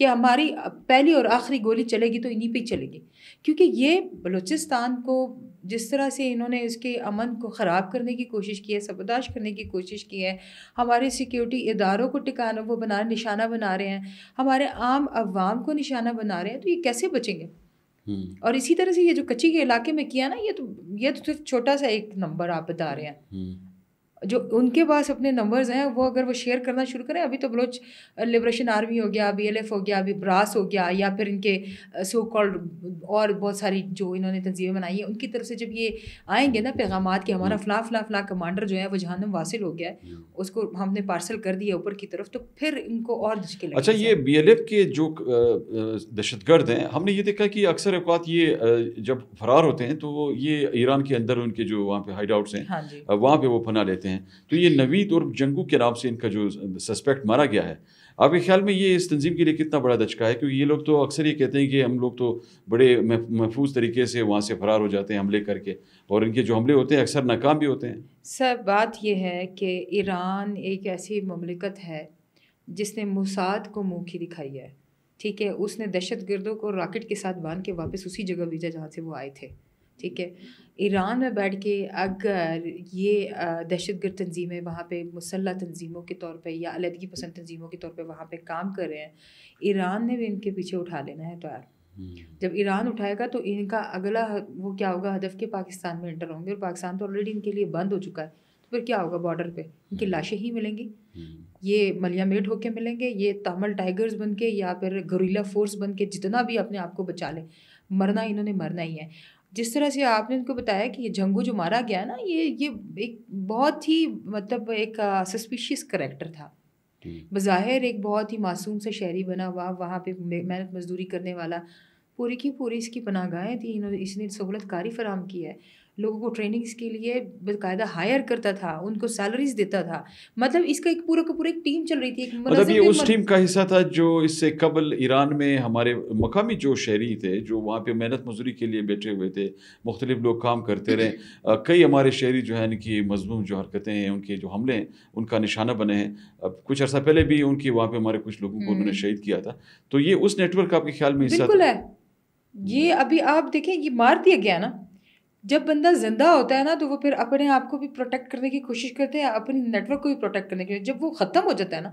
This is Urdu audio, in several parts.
کہ ہماری پہلی اور آخری گولی چلے گی تو انہی پہ چلے گی، کیونکہ یہ بلوچستان کو جس طرح سے انہوں نے اس کے امن کو خراب کرنے کی کوشش کی ہے، سبوداش کرنے کی کوشش کی ہے، ہمارے سیکیورٹی اداروں کو ٹکانا وہ نشانہ بنا رہے ہیں، ہمارے عام عوام کو نشانہ بنا رہے ہیں، تو یہ کیسے بچیں گے؟ اور اسی طرح سے یہ جو کچی کے علاقے میں کیا نا، یہ تو صرف چھوٹا سا ایک نمبر آپ بتا رہے ہیں، جو ان کے پاس اپنے نمبرز ہیں وہ اگر وہ شیئر کرنا شروع کریں، ابھی تو بلوچ لبریشن آرمی ہو گیا، BLF ہو گیا، ابھی براس ہو گیا، یا پھر ان کے سو کالڈ اور بہت ساری جو انہوں نے تنظیمیں بنائی ہیں، ان کی طرف سے جب یہ آئیں گے نا پیغامات کہ ہمارا فلاں فلاں فلاں کمانڈر جو ہے وہ جہنم واصل ہو گیا ہے، اس کو ہم نے پارسل کر دیا اوپر کی طرف، تو پھر ان کو اور دھچکے لگیں گے۔ اچھا، یہ BLF کے جو دہشت گرد ہیں، ہم نے یہ دیکھا کہ اکثر اوقات یہ جب فرار ہوتے ہیں تو یہ ایران کے اندر ان کے جو وہاں پہ ہائیڈ آؤٹس ہیں وہاں پہ وہ پناہ لیتے ہیں، تو یہ نوید اور جنگو کے نام سے ان کا جو سسپیکٹ مارا گیا ہے، آپ کے خیال میں یہ اس تنظیم کے لیے کتنا بڑا دھچکا ہے؟ کیونکہ یہ لوگ تو اکثر یہ کہتے ہیں کہ ہم لوگ تو بڑے محفوظ طریقے سے وہاں سے فرار ہو جاتے ہیں حملے کر کے، اور ان کے جو حملے ہوتے ہیں اکثر ناکام بھی ہوتے ہیں۔ سر بات یہ ہے کہ ایران ایک ایسی مملکت ہے جس نے موساد کو منہ کی دکھائی ہے، ٹھیک ہے، اس نے دہشت گردوں کو راکٹ کے ساتھ باندھ کے واپس اسی جگہ بھیجا جہاں سے وہ آئے تھے، ٹھیک ہے۔ ایران میں بیٹھ کے اگر یہ دہشت گرد تنظیمیں وہاں پہ مسلح تنظیموں کے طور پہ یا علیحدگی پسند تنظیموں کے طور پہ وہاں پہ کام کر رہے ہیں، ایران نے بھی ان کے پیچھے اٹھا لینا ہے پیار۔ جب ایران اٹھائے گا تو ان کا اگلا وہ کیا ہوگا، ہدف کے پاکستان میں انٹر ہوں گے، اور پاکستان تو آلریڈی ان کے لیے بند ہو چکا ہے، تو پھر کیا ہوگا؟ بارڈر پہ ان کی لاشیں ہی ملیں گی، یہ ملیا میٹ ہو کے ملیں گے، یہ تامل ٹائیگرز بن کے یا پھر گوریلا فورس بن کے جتنا بھی اپنے آپ کو بچا لیں، مرنا انہوں نے مرنا ہی ہے۔ جس طرح سے آپ نے ان کو بتایا کہ یہ جنگو جو مارا گیا نا، یہ ایک بہت ہی مطلب ایک سسپیشیس کریکٹر تھا، بظاہر ایک بہت ہی معصوم سے شہری بنا ہوا، وہاں پہ محنت مزدوری کرنے والا، پوری کی پوری اس کی پناہ گاہیں تھیں، اس نے سہولت کاری فراہم کی ہے، لوگوں کو ٹریننگز کے لیے باقاعدہ ہائر کرتا تھا، ان کو سیلریز دیتا تھا، مطلب اس کا ایک پورا کا پورا ایک ٹیم چل رہی تھی، ایک مطلب یہ اس ٹیم کا حصہ تھا جو اس سے قبل ایران میں ہمارے مقامی جو شہری تھے جو وہاں پہ محنت مزدوری کے لیے بیٹھے ہوئے تھے، مختلف لوگ کام کرتے رہے، کئی ہمارے شہری جو ہیں ان کی مذموم جو حرکتیں ہیں، ان کے جو حملے ہیں ان کا نشانہ بنے ہیں، کچھ عرصہ پہلے بھی ان کی وہاں پہ ہمارے کچھ لوگوں کو انہوں نے شہید کیا تھا، تو یہ اس نیٹ ورک آپ کے خیال میں حصہ بالکل ہے۔ یہ ابھی آپ دیکھیں یہ مار دیا گیا نا، جب بندہ زندہ ہوتا ہے نا تو وہ پھر اپنے آپ کو بھی پروٹیکٹ کرنے کی کوشش کرتے ہیں، اپنی نیٹ ورک کو بھی پروٹیکٹ کرنے کی، جب وہ ختم ہو جاتا ہے نا،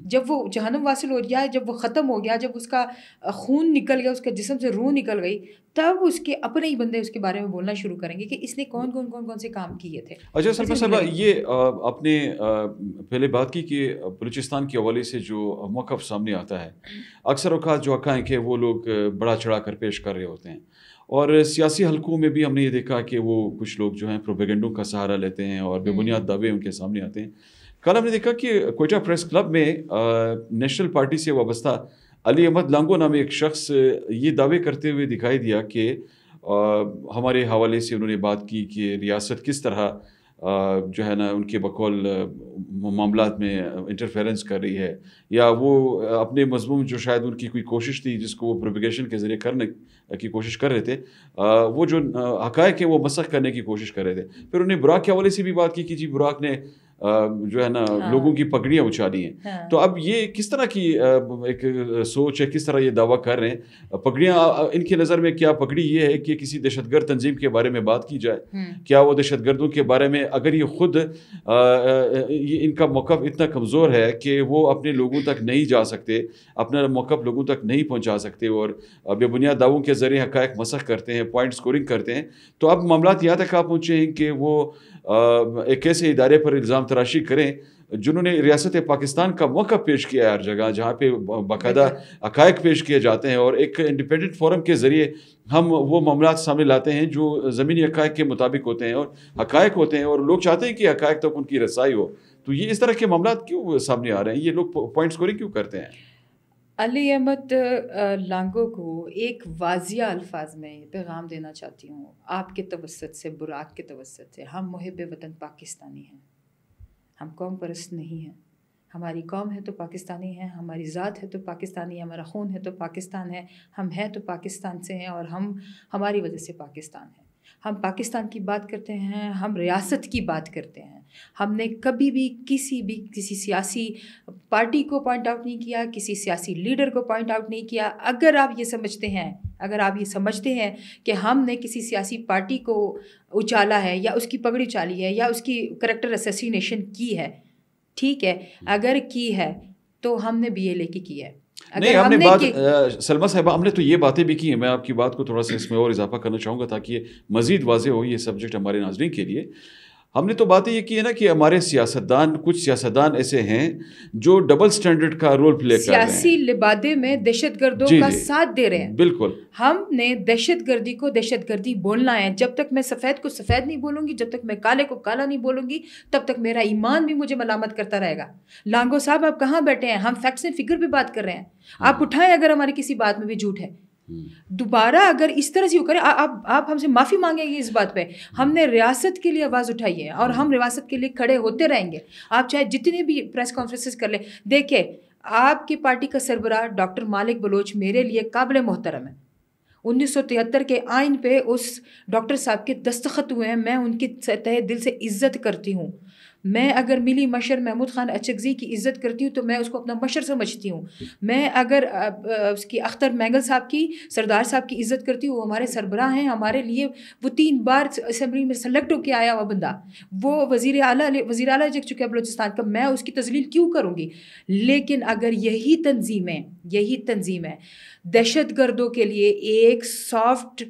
جب وہ جہنم واصل ہو گیا، جب وہ ختم ہو گیا، جب اس کا خون نکل گیا، اس کے جسم سے روح نکل گئی، تب اس کے اپنے ہی بندے اس کے بارے میں بولنا شروع کریں گے کہ اس نے کون سے کام کیے تھے۔ اچھا سلما صاحبہ، یہ آپ نے پہلے بات کی کہ بلوچستان کے حوالے سے جو موقف سامنے آتا ہے، اکثر اوقات جو حقائق ہیں وہ لوگ بڑا چڑھا کر پیش کر رہے ہوتے ہیں، اور سیاسی حلقوں میں بھی ہم نے یہ دیکھا کہ وہ کچھ لوگ جو ہیں پروپیگنڈوں کا سہارا لیتے ہیں اور بے بنیاد دعوے ان کے سامنے آتے ہیں۔ کل ہم نے دیکھا کہ کوئٹہ پریس کلب میں نیشنل پارٹی سے وابستہ علی احمد لانگو نام ایک شخص یہ دعوے کرتے ہوئے دکھائی دیا کہ ہمارے حوالے سے انہوں نے بات کی کہ ریاست کس طرح جو ہے نا ان کے بقول معاملات میں انٹرفیرنس کر رہی ہے، یا وہ اپنے مضمون جو شاید ان کی کوئی کوشش تھی جس کو وہ پروپیگیشن کے ذریعے کرنے کی کوشش کر رہے تھے، وہ جو حقائق ہیں وہ مسخ کرنے کی کوشش کر رہے تھے۔ پھر انہیں براک کے حوالے سے بھی بات کی کہ جی براک نے جو ہے نا لوگوں کی پگڑیاں اچھالی ہیں، تو اب یہ کس طرح کی ایک سوچ ہے، کس طرح یہ دعویٰ کر رہے ہیں؟ پگڑیاں ان کی نظر میں کیا پگڑی یہ ہے کہ کسی دہشت گرد تنظیم کے بارے میں بات کی جائے؟ کیا وہ دہشت گردوں کے بارے میں اگر یہ خود ان کا موقف اتنا کمزور ہے کہ وہ اپنے لوگوں تک نہیں جا سکتے، اپنا موقف لوگوں تک نہیں پہنچا سکتے اور بے بنیاد دعووں کے ذریعے حقائق مسخ کرتے ہیں، پوائنٹ سکورنگ کرتے ہیں، تو اب معاملات یہاں تک آ پہنچے ہیں کہ وہ ایک ایسے ادارے پر الزام تراشی کریں جنہوں نے ریاست پاکستان کا موقف پیش کیا ہے ہر جگہ، جہاں پہ باقاعدہ حقائق پیش کیے جاتے ہیں، اور ایک انڈیپینڈنٹ فورم کے ذریعے ہم وہ معاملات سامنے لاتے ہیں جو زمینی حقائق کے مطابق ہوتے ہیں اور حقائق ہوتے ہیں، اور لوگ چاہتے ہیں کہ حقائق تک ان کی رسائی ہو۔ تو یہ اس طرح کے معاملات کیوں سامنے آ رہے ہیں؟ یہ لوگ پوائنٹ سکورنگ کیوں کرتے ہیں؟ علی احمد لانگو کو ایک واضح الفاظ میں پیغام دینا چاہتی ہوں آپ کے توسط سے، براک کے توسط سے، ہم محب وطن پاکستانی ہیں، ہم قوم پرست نہیں ہیں، ہماری قوم ہے تو پاکستانی ہے، ہماری ذات ہے تو پاکستانی ہے، ہمارا خون ہے تو پاکستان ہے، ہم ہیں تو پاکستان سے ہیں، اور ہماری وجہ سے پاکستان ہے۔ ہم پاکستان کی بات کرتے ہیں، ہم ریاست کی بات کرتے ہیں، ہم نے کبھی بھی کسی سیاسی پارٹی کو پوائنٹ آؤٹ نہیں کیا, کسی سیاسی لیڈر کو پوائنٹ آؤٹ نہیں کیا. اگر آپ یہ سمجھتے ہیں کہ ہم نے کسی سیاسی پارٹی کو اچالا ہے یا اس کی پگڑی اچالی ہے یا اس کی کریکٹر اسیسینیشن کی ہے, ٹھیک ہے, اگر کی ہے تو ہم نے بی اے لے کے کی ہے. نہیں, ہم نے بات سلمیٰ صاحبہ ہم نے تو یہ باتیں بھی کی ہیں. میں آپ کی بات کو تھوڑا سا اس میں اور اضافہ کرنا چاہوں گا تاکہ یہ مزید واضح ہو یہ سبجیکٹ ہمارے ناظرین کے لیے. ہم نے تو باتیں یہ کی ہے نا کہ ہمارے کچھ سیاستدان ایسے ہیں جو ڈبل سٹینڈرڈ کا رول پلے کر رہے ہیں, سیاسی لبادے میں دہشت گردوں کا ساتھ دے رہے ہیں. بالکل, ہم نے دہشت گردی کو دہشت گردی بولنا ہے. جب تک میں سفید کو سفید نہیں بولوں گی, جب تک میں کالے کو کالا نہیں بولوں گی, تب تک میرا ایمان بھی مجھے ملامت کرتا رہے گا. لانگو صاحب آپ کہاں بیٹھے ہیں؟ ہم فیکٹس اینڈ فگر پہ بات کر رہے ہیں. آپ اٹھائیں اگر ہماری کسی بات میں بھی جھوٹ ہے. دوبارہ اگر اس طرح سے کریں, آپ ہم سے معافی مانگیں گے اس بات پہ. ہم نے ریاست کے لیے آواز اٹھائی ہے اور ہم ریاست کے لیے کھڑے ہوتے رہیں گے. آپ چاہے جتنے بھی پریس کانفرنسز کر لیں. دیکھیں, آپ کی پارٹی کا سربراہ ڈاکٹر مالک بلوچ میرے لیے قابل محترم ہے. 1973 کے آئین پہ اس ڈاکٹر صاحب کے دستخط ہوئے ہیں. میں ان کی تہ دل سے عزت کرتی ہوں. میں اگر ملی مشر محمود خان اچکزئی کی عزت کرتی ہوں تو میں اس کو اپنا مشر سمجھتی ہوں. میں اگر اس کی اختر مینگل صاحب کی, سردار صاحب کی عزت کرتی ہوں. وہ ہمارے سربراہ ہیں, ہمارے لیے وہ 3 بار اسمبلی میں سلیکٹ ہو کے آیا ہوا بندہ, وہ وزیر اعلیٰ لگ چکا ہے بلوچستان کا. میں اس کی تذلیل کیوں کروں گی؟ لیکن اگر یہی تنظیمیں دہشت گردوں کے لیے ایک سافٹ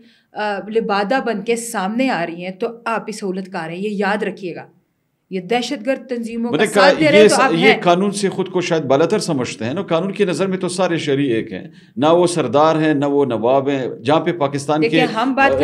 لبادہ بن کے سامنے آ رہی ہیں تو آپ ہی سہولت کار ہیں. یہ یاد رکھیے گا, یہ دہشت گرد تنظیموں کا ساتھ دے رہے تو آپ ہیں. یہ قانون سے خود کو شاید بالاتر سمجھتے ہیں نا. قانون کی نظر میں تو سارے شہری ایک ہیں, نہ وہ سردار ہیں نہ وہ نواب ہیں. جہاں پہ پاکستان کے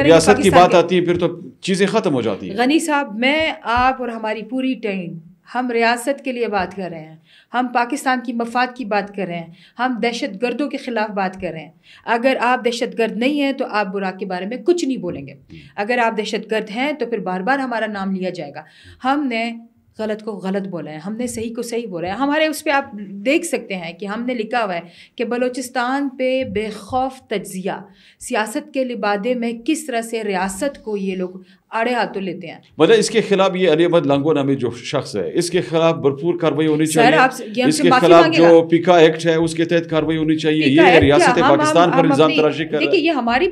ریاست کی بات آتی ہے پھر تو چیزیں ختم ہو جاتی ہیں. غنی صاحب, میں, آپ اور ہماری پوری ٹیم, ہم ریاست کے لیے بات کر رہے ہیں, ہم پاکستان کی مفاد کی بات کر رہے ہیں, ہم دہشت گردوں کے خلاف بات کر رہے ہیں. اگر آپ دہشت گرد نہیں ہیں تو آپ براک کے بارے میں کچھ نہیں بولیں گے. اگر آپ دہشت گرد ہیں تو پھر بار بار ہمارا نام لیا جائے گا. ہم نے غلط کو غلط بولا ہے, ہم نے صحیح کو صحیح بولا ہے. ہمارے اس پہ آپ دیکھ سکتے ہیں کہ ہم نے لکھا ہوا ہے کہ بلوچستان پہ بے خوف تجزیہ, سیاست کے لبادے میں کس طرح سے ریاست کو یہ لوگ آڑے ہاتھوں لیتے ہیں. مطلب اس کے خلاف یہ علی احمد لانگو نامی جو شخص ہے, اس کے خلاف بھرپور کارروائی ہونی چاہیے. اس کے خلاف جو پیکا ایکٹ ہے اس کے تحت کارروائی ہونی چاہیے. یہ ریاست پاکستان پر الزام تراشی کر رہا ہے. دیکھیے, یہ ہماری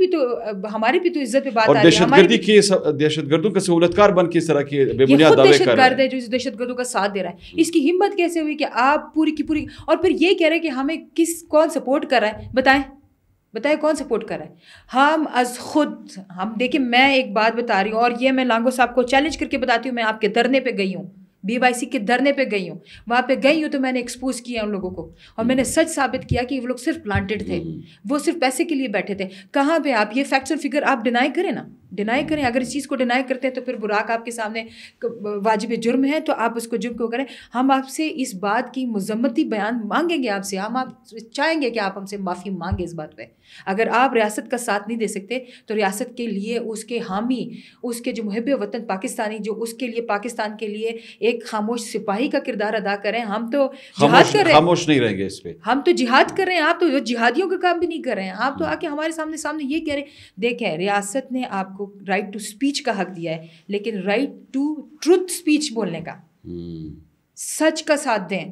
بھی تو عزت پہ بات اور آ رہی ہے. دہشت گردی کی, دہشت گردوں کا سہولت کار بن کے اس طرح کے بے بنیاد دعوے کر رہا ہے. جو دہشت گردوں کا ساتھ دے رہا ہے, اس کی ہمت کیسے ہوئی کہ آپ پوری کی پوری, اور پھر یہ کہہ رہے ہیں کہ ہمیں کون سپورٹ کر رہا ہے. بتائیں کون سپورٹ کر رہا ہے؟ ہم از خود, ہم دیکھیں, میں ایک بات بتا رہی ہوں اور یہ میں لانگو صاحب کو چیلنج کر کے بتاتی ہوں. میں آپ کے دھرنے پہ گئی ہوں, BYC کے دھرنے پہ گئی ہوں, وہاں پہ گئی ہوں تو میں نے ایکسپوز کیا ان لوگوں کو اور میں نے سچ ثابت کیا کہ وہ لوگ صرف پلانٹڈ تھے, وہ صرف پیسے کے لیے بیٹھے تھے. کہاں پہ آپ یہ فیکٹس اور فگر آپ ڈینائی کریں نا, ڈینائی کریں. اگر اس چیز کو ڈینائی کرتے ہیں تو پھر براک آپ کے سامنے واجب جرم ہے, تو آپ اس کو جرم کیوں کریں. ہم آپ سے اس بات کی مذمتی بیان مانگیں گے آپ سے, ہم آپ چاہیں گے کہ آپ ہم سے معافی مانگیں اس بات پہ. اگر آپ ریاست کا ساتھ نہیں دے سکتے تو ریاست کے لیے اس کے حامی, اس کے جو محب وطن پاکستانی, جو اس کے لیے پاکستان کے لیے ایک خاموش سپاہی کا کردار ادا کریں. ہم تو جہاد کر رہے ہیں, خاموش نہیں رہیں گے اس پہ. ہم تو جہاد کر رہے ہیں, آپ تو جہادیوں کا کام بھی نہیں کر رہے ہیں. آپ تو آ کے ہمارے سامنے یہ کہہ رہے ہیں. دیکھیں, ریاست نے آپ کو رائٹ ٹو اسپیچ کا حق دیا ہے, لیکن رائٹ ٹو ٹروتھ اسپیچ بولنے کا, سچ کا ساتھ دیں.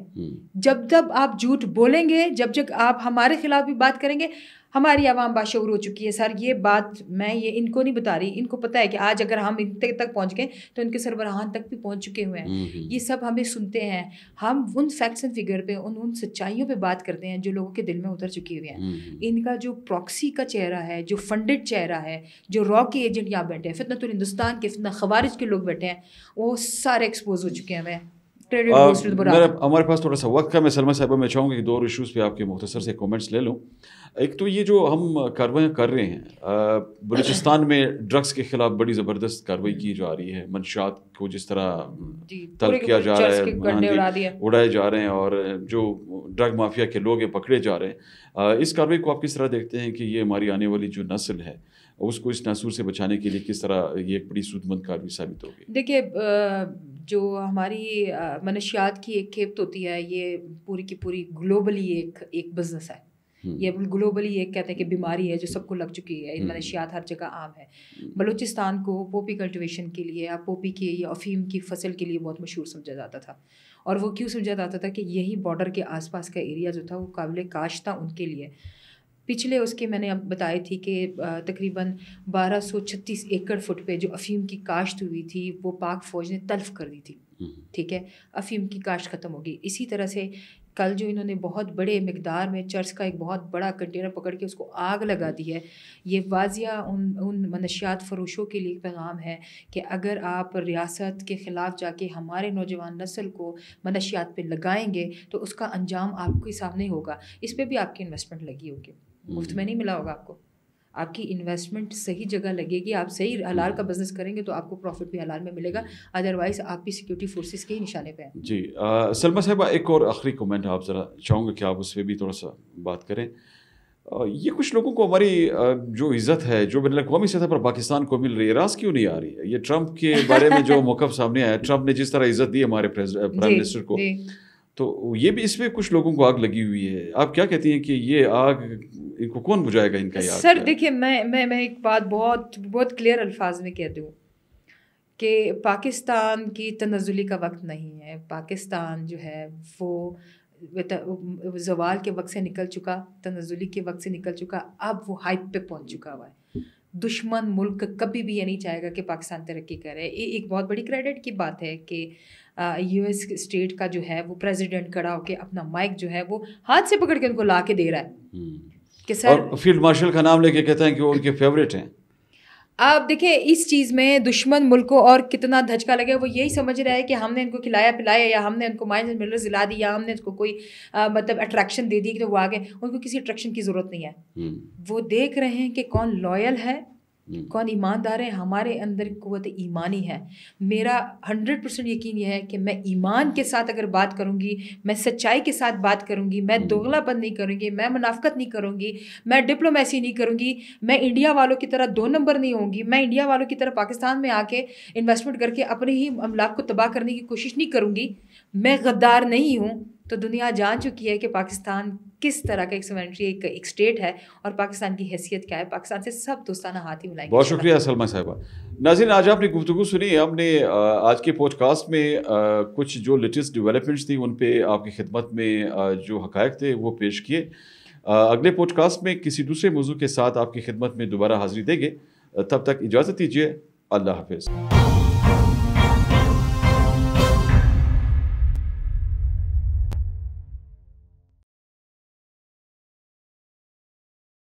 جب آپ جھوٹ بولیں گے, جب آپ ہمارے خلاف بھی بات کریں گے, ہماری عوام باشعور ہو چکی ہے سر. یہ بات میں یہ ان کو نہیں بتا رہی, ان کو پتہ ہے کہ آج اگر ہم ان تک پہنچ گئے تو ان کے سربراہان تک بھی پہنچ چکے ہوئے ہیں. یہ سب ہمیں سنتے ہیں. ہم ان فیکٹس اینڈ فگر پہ, ان سچائیوں پہ بات کرتے ہیں جو لوگوں کے دل میں اتر چکی ہوئی ہیں. ان کا جو پراکسی کا چہرہ ہے, جو فنڈڈ چہرہ ہے, جو را کے ایجنٹ یہاں بیٹھے ہیں, فتنۃ الہندوستان کے, فتنہ خوارج کے لوگ بیٹھے ہیں, وہ سارے ایکسپوز ہو چکے ہیں. ہمارے پاس تھوڑا سا وقت کا, میں سلمیٰ صاحبہ میں چاہوں گا کہ 2 ایشوز پہ آپ کے مختصر سے کومنٹس لے لوں. ایک تو یہ جو ہم کارروائیاں کر رہے ہیں, بلوچستان میں ڈرگس کے خلاف بڑی زبردست کارروائی کی جا رہی ہے. منشیات کو جس طرح طلب کیا جا رہا ہے, اڑائے جا رہے ہیں, اور جو ڈرگ مافیا کے لوگ ہیں پکڑے جا رہے ہیں. اس کارروائی کو آپ کس طرح دیکھتے ہیں کہ یہ ہماری آنے والی جو نسل ہے اس کو اس ناسور سے بچانے کے لیے کس طرح یہ ایک بڑی سود مند کارروائی ثابت ہوگی؟ دیکھیے, جو ہماری منشیات کی ایک کھیپ ہوتی ہے, یہ پوری کی پوری گلوبلی ایک بزنس ہے. یہ گلوبلی ایک کہتے ہیں کہ بیماری ہے جو سب کو لگ چکی ہے، منشیات ہر جگہ عام ہے۔ بلوچستان کو پوپی کلٹیویشن کے لیے یا پوپی کے یا افیم کی فصل کے لیے بہت مشہور سمجھا جاتا تھا، اور وہ کیوں سمجھا جاتا تھا کہ یہی بارڈر کے آس پاس کا ایریا جو تھا وہ قابل کاشت تھا ان کے لیے۔ پچھلے اس کے میں نے اب بتائی تھی کہ تقریباً 1236 ایکڑ فٹ پہ جو افیم کی کاشت ہوئی تھی وہ پاک فوج نے تلف کر دی تھی، ٹھیک ہے، افیم کی کاشت ختم ہو گئی۔ اسی طرح سے کل جو انہوں نے بہت بڑے مقدار میں چرس کا ایک بہت بڑا کنٹینر پکڑ کے اس کو آگ لگا دی ہے، یہ واضح ان منشیات فروشوں کے لیے پیغام ہے کہ اگر آپ ریاست کے خلاف جا کے ہمارے نوجوان نسل کو منشیات پہ لگائیں گے تو اس کا انجام آپ کے سامنے ہوگا۔ اس پہ بھی آپ کی انویسٹمنٹ لگی ہوگی، مفت میں نہیں ملا ہوگا آپ کو، آپ کی انویسٹمنٹ صحیح جگہ لگے گی، آپ صحیح حلال کا بزنس کریں گے تو آپ کو پروفٹ بھی حلال میں ملے گا، ادروائز آپ بھی سیکورٹی فورسز کے ہی نشانے پہ ہیں۔ جی سلمیٰ صاحبہ، ایک اور آخری کومنٹ آپ ذرا چاہوں گا کہ آپ اس پہ بھی تھوڑا سا بات کریں۔ یہ کچھ لوگوں کو ہماری جو عزت ہے جو بین الاقوامی سطح پر پاکستان کو مل رہی ہے، راز کیوں نہیں آ رہی ہے؟ یہ ٹرمپ کے بارے میں جو موقف سامنے آیا، ٹرمپ نے جس طرح عزت دی ہمارے پرائم منسٹر کو، تو یہ بھی اس میں کچھ لوگوں کو آگ لگی ہوئی ہے۔ آپ کیا کہتی ہیں کہ یہ آگ ان کو کون بجھائے گا ان کا؟ یاد سر دیکھیے، میں ایک بات بہت کلیئر الفاظ میں کہہ دوں کہ پاکستان کی تنزلی کا وقت نہیں ہے۔ پاکستان جو ہے وہ زوال کے وقت سے نکل چکا، تنزلی کے وقت سے نکل چکا، اب وہ ہائپ پہ پہنچ چکا ہوا ہے۔ دشمن ملک کبھی بھی یہ نہیں چاہے گا کہ پاکستان ترقی کرے۔ ایک بہت بڑی کریڈٹ کی بات ہے کہ یو ایس اسٹیٹ کا جو ہے وہ پریزیڈنٹ کھڑا ہو کے اپنا مائک جو ہے وہ ہاتھ سے پکڑ کے ان کو لا کے دے رہا ہے کہ سر، اور فیلڈ مارشل کا نام لے کے کہتے ہیں کہ وہ ان کے فیوریٹ ہیں۔ آپ دیکھیں اس چیز میں دشمن ملک کو اور کتنا دھچکا لگے، وہ یہی سمجھ رہا ہے کہ ہم نے ان کو کھلایا پلایا یا ہم نے ان کو مائنز اینڈ منرلز دلا دی یا ہم نے ان کو کوئی مطلب اٹریکشن دے دی کہ وہ آگے، ان کو کسی اٹریکشن کی ضرورت نہیں ہے۔ وہ دیکھ رہے ہیں کہ کون لوئل ہے، کون ایماندار ہے۔ ہمارے اندر قوت ایمانی ہے۔ میرا 100% یقین یہ ہے کہ میں ایمان کے ساتھ اگر بات کروں گی، میں سچائی کے ساتھ بات کروں گی، میں دوغلا پن نہیں کروں گی، میں منافقت نہیں کروں گی، میں ڈپلومیسی نہیں کروں گی، میں انڈیا والوں کی طرح 2 نمبر نہیں ہوں گی، میں انڈیا والوں کی طرح پاکستان میں آ کے انویسٹمنٹ کر کے اپنے ہی املاک کو تباہ کرنے کی کوشش نہیں کروں گی، میں غدار نہیں ہوں، تو دنیا جان چکی ہے کہ پاکستان کس طرح کا ایک سیونٹری ایک اسٹیٹ ہے اور پاکستان کی حیثیت کیا ہے۔ پاکستان سے سب دوستانہ ہاتھ ہی ملائیں گے۔ بہت شکریہ سلمیٰ صاحبہ۔ ناظرین، آج آپ نے گفتگو سنی، ہم نے آج کے پوڈ کاسٹ میں کچھ جو لیٹسٹ ڈیولپمنٹس تھیں ان پہ آپ کی خدمت میں جو حقائق تھے وہ پیش کیے۔ اگلے پوڈ کاسٹ میں کسی دوسرے موضوع کے ساتھ آپ کی خدمت میں دوبارہ حاضری دیں گے، تب تک اجازت دیجیے، اللہ حافظ۔